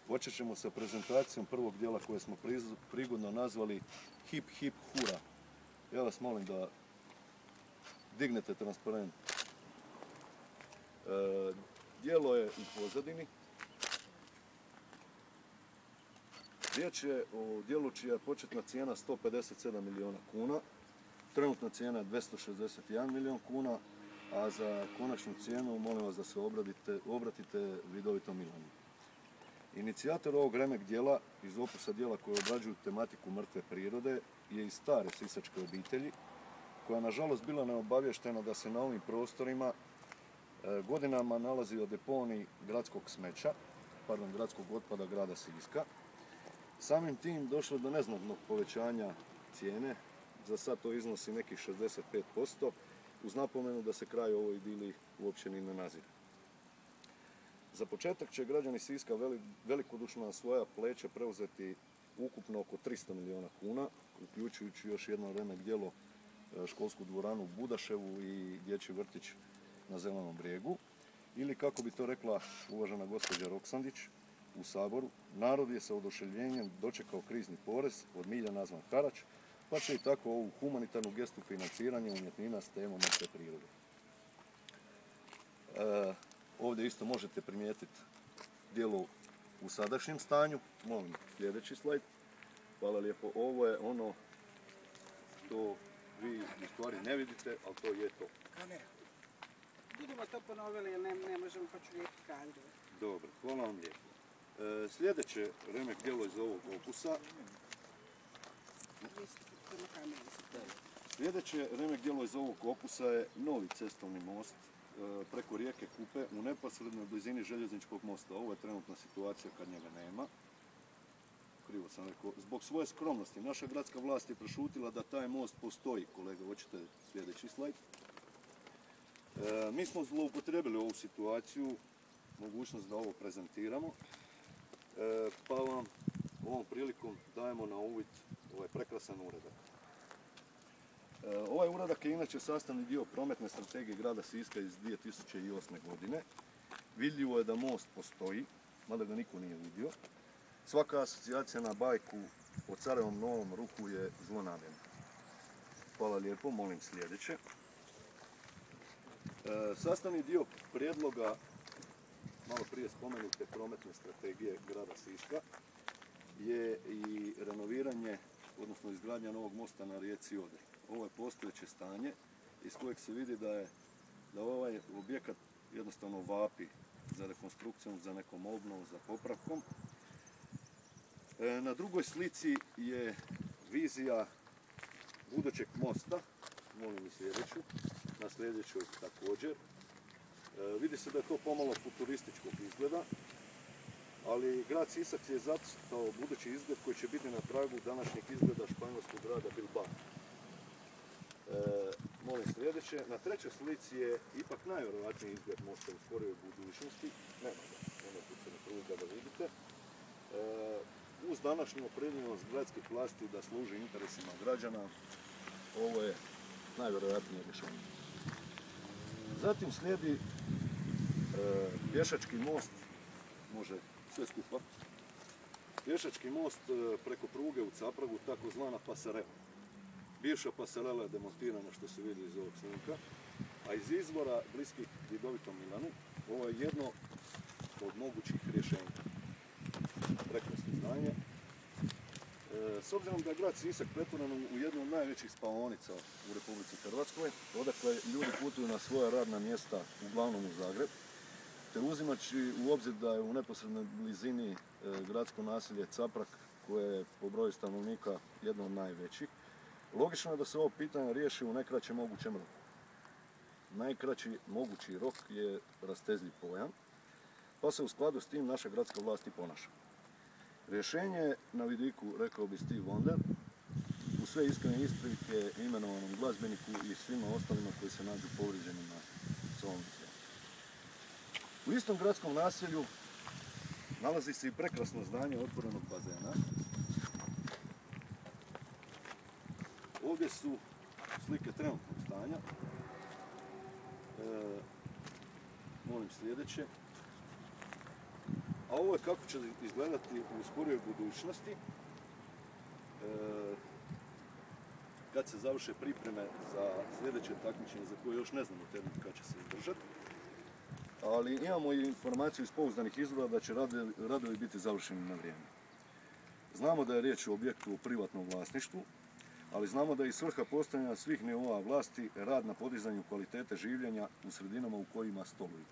Počet ćemo sa prezentacijom prvog dijela koje smo prigodno nazvali Hip Hip Hura. Ja vas molim da dignete transparent. Dijelo je u pozadini. Riječ je o dijelu čija je početna cijena 157 milijuna kuna, trenutna cijena 261 milijun kuna, a za konačnu cijenu molim vas da se obratite vidovitom Milanu. Inicijator ovog remek dijela iz opusa dijela koje obrađuju tematiku mrtve prirode je iz stare sisačke obitelji, koja nažalost bila neobavještena da se na ovim prostorima godinama nalazio deponij gradskog otpada grada Siska. Samim tim došlo do neznatnog povećanja cijene, za sad to iznosi nekih 65%, uz napomenu da se kraj ovoj idili uopće ni ne nazire. Za početak će građani Siska velikodušno na svoja pleća preuzeti ukupno oko 300 milijuna kuna, uključujući još jedno remek dijelo, školsku dvoranu u Budaševu i dječji vrtić na Zelenom brijegu. Ili kako bi to rekla uvažena gospođa Roksandić u Saboru, narod je sa oduševljenjem dočekao krizni porez, od milja nazvan harač, pa će i tako ovu humanitarnu gestu financiranja umjetnina s temom mrtve prirode. Ovdje isto možete primijetiti dijelo u sadašnjem stanju. Molim sljedeći slajd. Hvala lijepo. Ovo je ono što vi u stvari ne vidite, ali to je to. Budemo to ponovili jer ne možemo počujeti kadru. Dobro, hvala vam lijepo. Sljedeće remek dijelo iz ovog opusa. Sljedeće remek dijelo iz ovog opusa je novi cestovni most preko rijeke Kupe u neposrednoj blizini željezničkog mosta. Ovo je trenutna situacija kad njega nema. Krivo sam rekao. Zbog svoje skromnosti naša gradska vlast je prešutila da taj most postoji. Kolega, hoćete sljedeći slajd? Mi smo zloupotrebili ovu situaciju, mogućnost da ovo prezentiramo, pa vam ovom prilikom dajemo na uvid ovaj prekrasan uradak. Ovaj uradak je inače sastavni dio prometne strategije grada Siska iz 2008. godine. Vidljivo je da most postoji, mada ga niko nije vidio. Svaka asocijacija na bajku o carevom novom ruhu je zlonamjerna. Hvala lijepo, molim sljedeće. Sastavni dio prijedloga malo prije spomenute prometne strategije grada Siska je i renoviranje, odnosno izgradnja novog mosta na rijeci Odri. Ovo je postojeće stanje iz kojeg se vidi da ovaj objekat jednostavno vapi za rekonstrukcijom, za nekom obnovom, za popravkom. Na drugoj slici je vizija budućeg mosta, molim i sljedeću, na sljedećoj također. Vidi se da je to pomalo futurističkog izgleda, ali grad Sisak je zacrtao budući izgled koji će biti na tragu današnjeg izgleda španjolskog grada Bilbao. Molim sljedeće. Na trećoj slici je ipak najvjerojatniji izgled mosta u skorijoj budućnosti. Nema tu se ne trudite da vidite. Uz današnju opremljenost gradskih vlasti da služi interesima građana, ovo je najvjerojatnije rješenje. Zatim slijedi pješački most, može sve skupa, pješački most preko pruge u Capragu, takozvana pasarela. Bivša pasarela je demontirana što se vidi iz ovog snimka, a iz izvora bliskih vidovitom Milanu ovo je jedno od mogućih rješenja. Prekrasno zdanje. S obzirom da je grad Sisak pretvoren u jednu od najvećih spavaonica u Republici Hrvatskoj, odakle ljudi putuju na svoja radna mjesta uglavnom u Zagreb, te uzimajući u obzir da je u neposrednoj blizini gradsko naselje Caprak, koje je po broju stanovnika jedno od najvećih, logično je da se ovo pitanje riješi u najkraćem mogućem roku. Najkraći mogući rok je rastezljiv pojam, pa se u skladu s tim naša gradska vlast i ponaša. Rješenje je na vidiku, rekao bi Steve Wonder, u sve iskrene isprike imenovanom glazbeniku i svima ostalima koji se nađu povrijeđenima s ovom izjavom. U istom gradskom naselju nalazi se i prekrasno zdanje otvorenog bazena. Ovdje su slike trenutnog stanja. Molim sljedeće. a ovo je kako će izgledati u skorijoj budućnosti kad se završe pripreme za sljedeće takmičenje za koje još ne znamo termin kad će se izdržati. Ali imamo i informaciju iz pouzdanih izvora da će radovi biti završeni na vrijeme. Znamo da je riječ o objektu u privatnom vlasništvu, ali znamo da je i svrha postojanja svih nivoa vlasti rad na podizanju kvalitete življenja u sredinama u kojima stoluju.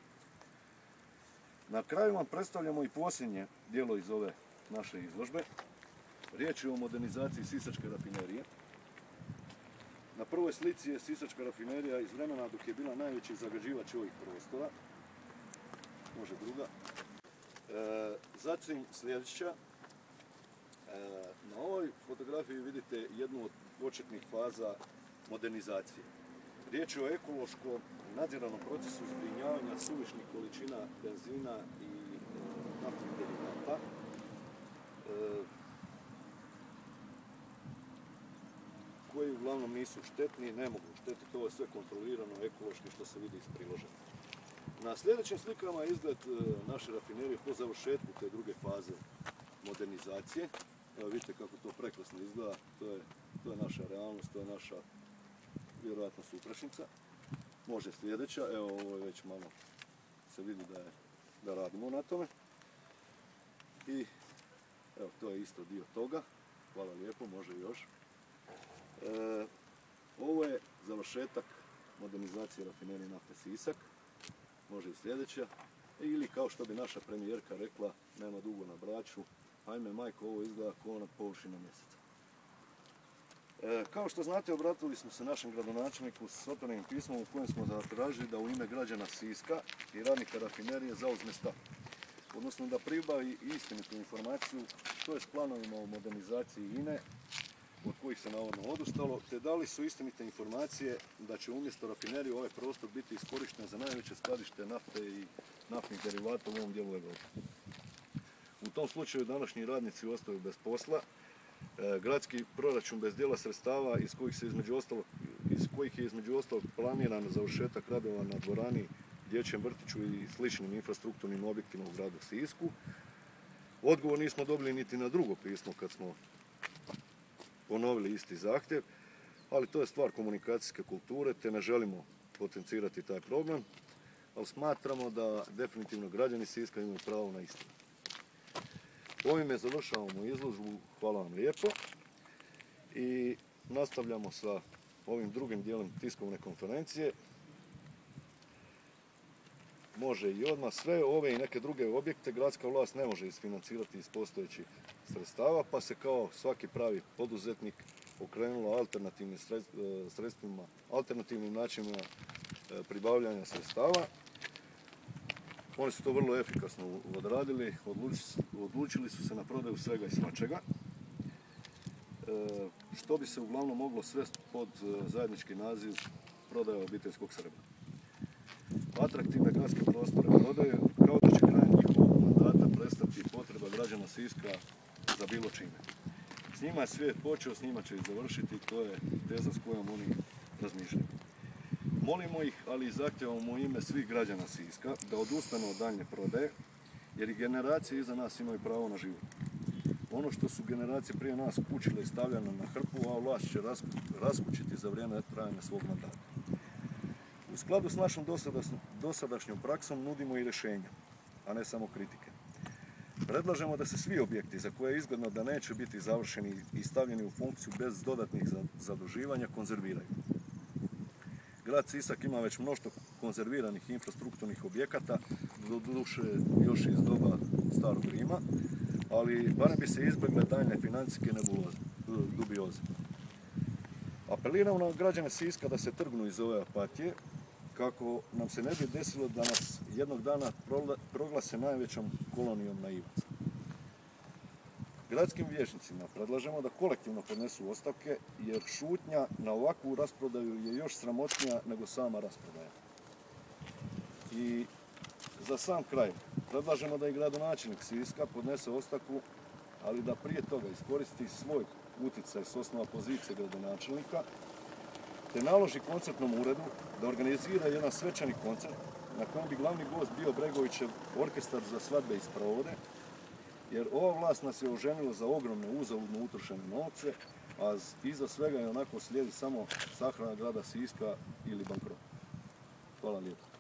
Na kraju vam predstavljamo i posljednje dijelo iz ove naše izložbe. Riječ je o modernizaciji Sisačke rafinerije. Na prvoj slici je Sisačka rafinerija iz vremena dok je bila najveći zagađivač ovih prostora. Može druga. Zatim sljedeća. Na ovoj fotografiji vidite jednu od početnih faza modernizacije. Riječ je o ekološkom nadziranom procesu zbrinjavanja suvišnih količina benzina i naftnih derivata. Koji uglavnom nisu štetni, ne mogu štetiti, ovo je sve kontrolirano ekološki što se vidi iz priloženja. Na sljedećim slikama je izgled naše rafinerije po završetku te druge faze modernizacije. Evo vidite kako to prekrasno izgleda, to je naša realnost, to je naša vjerojatno sutrašnjica. Može sljedeća, evo ovo je već malo se vidi da radimo na tome. I evo to je isto dio toga, hvala lijepo, može još. Ovo je završetak modernizacije rafinerije nafte Sisak, može i sljedeća. Ili kao što bi naša premijerka rekla, nema dugo na Braču, ajme majko, ovo izgleda kao nad površinom mjeseca. Kao što znate, obratili smo se našem gradonačelniku s otvorenim pismom u kojem smo zatražili da u ime građana Siska i radnika rafinerije zauzme stav, odnosno da pribavi istinitu informaciju što je s planovima o modernizaciji INA-e, od kojih se navodno odustalo, te da li su istinite informacije da će umjesto rafinerije ovaj prostor biti iskorišten za najveće skladište nafte i naftnih derivata u ovom dijelu Europe. U tom slučaju današnji radnici ostaju bez posla, gradski proračun bez dijela sredstava iz kojih je između ostalog planiran završetak radova na dvorani, dječjem vrtiću i sličnim infrastrukturnim objektima u gradu Sisku. Odgovor nismo dobili niti na drugo pismo kad smo ponovili isti zahtjev, ali to je stvar komunikacijske kulture, te ne želimo potencirati taj problem, ali smatramo da definitivno građani Siska imaju pravo na istinu. Ovime završavamo izložbu, hvala vam lijepo i nastavljamo sa ovim drugim dijelom tiskovne konferencije. Može i odmah, sve ove i neke druge objekte gradska vlast ne može isfinancirati iz postojećih sredstava, pa se kao svaki pravi poduzetnik okrenulo alternativnim sredstvima, alternativnim načinima pribavljanja sredstava. Oni su to vrlo efikasno odradili, odlučili su se na prodaju svega i svačega, što bi se uglavnom moglo svesti pod zajednički naziv prodaja obiteljskog srebra. Atraktivne gradske prostore prodaju, kao da će krajem njihovog mandata prestati potreba građana Siska za bilo čime. S njima je svijet počeo, s njima će i završiti, to je teza s kojom oni razmišljaju. Molimo ih, ali i zahtjevamo u ime svih građana Siska da odustanu od daljnje prodaje, jer i generacije iza nas imaju pravo na život. Ono što su generacije prije nas kućile i stavljane na hrpu, a vlast će raskućiti za vrijeme trajanja svog mandata. U skladu s našom dosadašnjom praksom nudimo i rješenja, a ne samo kritike. Predlažemo da se svi objekti za koje je izgledno da neće biti završeni i stavljeni u funkciju bez dodatnih zaduživanja konzerviraju. Grad Sisak ima već mnoštvo konzerviranih infrastrukturnih objekata, doduše još iz doba starog Rima, ali barem bi se izbjegle daljne financijske dubioze. Apeliramo na građane Siska da se trgnu iz ove apatije, kako nam se ne bi desilo da nas jednog dana proglase najvećom kolonijom naivaca. Gradskim vijećnicima predlažemo da kolektivno podnesu ostavke, jer šutnja na ovakvu rasprodaju je još sramotnija nego sama rasprodaja. I za sam kraj, predlažemo da i gradonačelnik Siska podnese ostavku, ali da prije toga iskoristi svoj utjecaj s osnova pozicije gradonačelnika, te naloži koncertnom uredu da organizira jedan svečani koncert na kojem bi glavni gost bio Bregovićev orkestar za svadbe i sprovode, jer ova vlast nas je oženila za ogromne uzaludno utrošene novce, a iza svega je onako slijedi samo sahrana grada Siska ili bankrot. Hvala lijepo.